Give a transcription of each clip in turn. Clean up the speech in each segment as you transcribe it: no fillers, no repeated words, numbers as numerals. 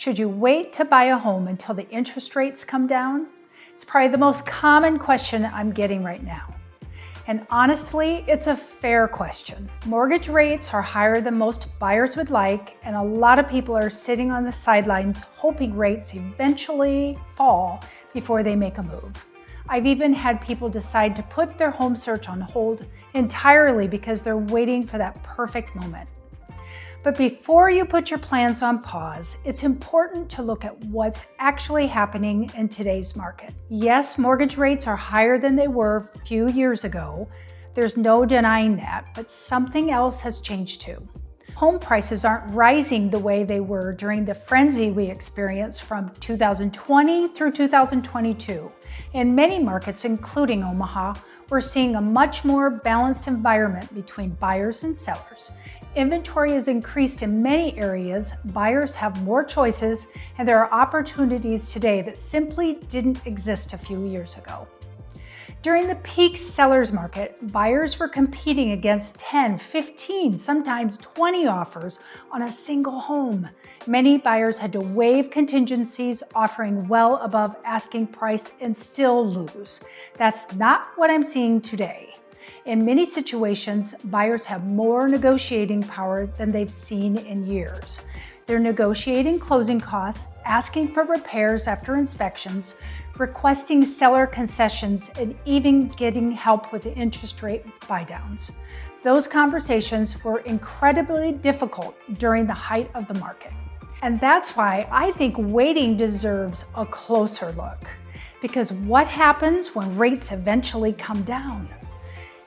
Should you wait to buy a home until the interest rates come down? It's probably the most common question I'm getting right now. And honestly, it's a fair question. Mortgage rates are higher than most buyers would like, and a lot of people are sitting on the sidelines hoping rates eventually fall before they make a move. I've even had people decide to put their home search on hold entirely because they're waiting for that perfect moment. But before you put your plans on pause, it's important to look at what's actually happening in today's market. Yes, mortgage rates are higher than they were a few years ago. There's no denying that, but something else has changed too. Home prices aren't rising the way they were during the frenzy we experienced from 2020 through 2022. In many markets, including Omaha, we're seeing a much more balanced environment between buyers and sellers. Inventory has increased in many areas, buyers have more choices, and there are opportunities today that simply didn't exist a few years ago. During the peak sellers market, buyers were competing against 10, 15, sometimes 20 offers on a single home. Many buyers had to waive contingencies, offering well above asking price and still lose. That's not what I'm seeing today. In many situations, buyers have more negotiating power than they've seen in years. They're negotiating closing costs, asking for repairs after inspections, requesting seller concessions, and even getting help with the interest rate buydowns. Those conversations were incredibly difficult during the height of the market. And that's why I think waiting deserves a closer look. Because what happens when rates eventually come down?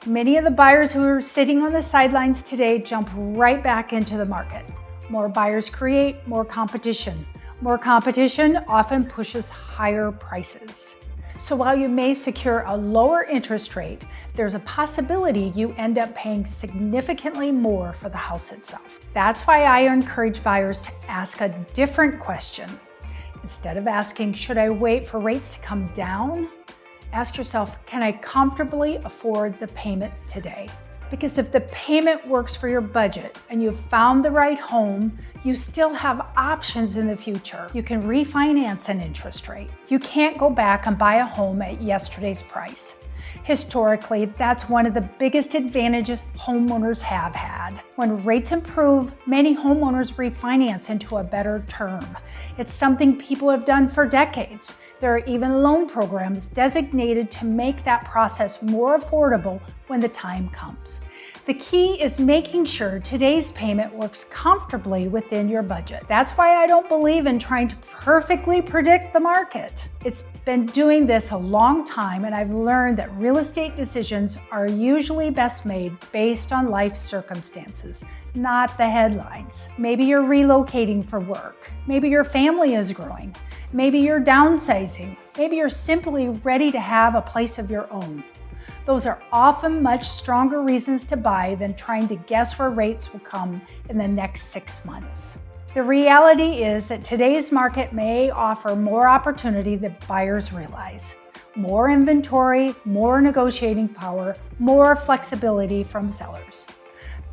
Many of the buyers who are sitting on the sidelines today jump right back into the market. More buyers create more competition. More competition often pushes higher prices. So while you may secure a lower interest rate, there's a possibility you end up paying significantly more for the house itself. That's why I encourage buyers to ask a different question. Instead of asking, should I wait for rates to come down? Ask yourself, can I comfortably afford the payment today? Because if the payment works for your budget and you've found the right home, you still have options in the future. You can refinance an interest rate. You can't go back and buy a home at yesterday's price. Historically, that's one of the biggest advantages homeowners have had. When rates improve, many homeowners refinance into a better term. It's something people have done for decades. There are even loan programs designated to make that process more affordable when the time comes. The key is making sure today's payment works comfortably within your budget. That's why I don't believe in trying to perfectly predict the market. It's been doing this a long time, and I've learned that real estate decisions are usually best made based on life circumstances, not the headlines. Maybe you're relocating for work. Maybe your family is growing. Maybe you're downsizing. Maybe you're simply ready to have a place of your own. Those are often much stronger reasons to buy than trying to guess where rates will come in the next 6 months. The reality is that today's market may offer more opportunity than buyers realize. More inventory, more negotiating power, more flexibility from sellers.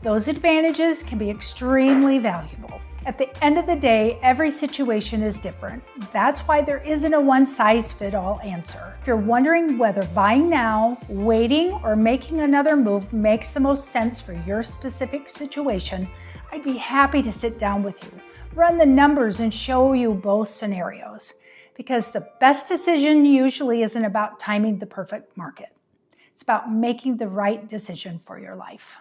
Those advantages can be extremely valuable. At the end of the day, every situation is different. That's why there isn't a one-size-fits-all answer. If you're wondering whether buying now, waiting, or making another move makes the most sense for your specific situation, I'd be happy to sit down with you, run the numbers, and show you both scenarios. Because the best decision usually isn't about timing the perfect market. It's about making the right decision for your life.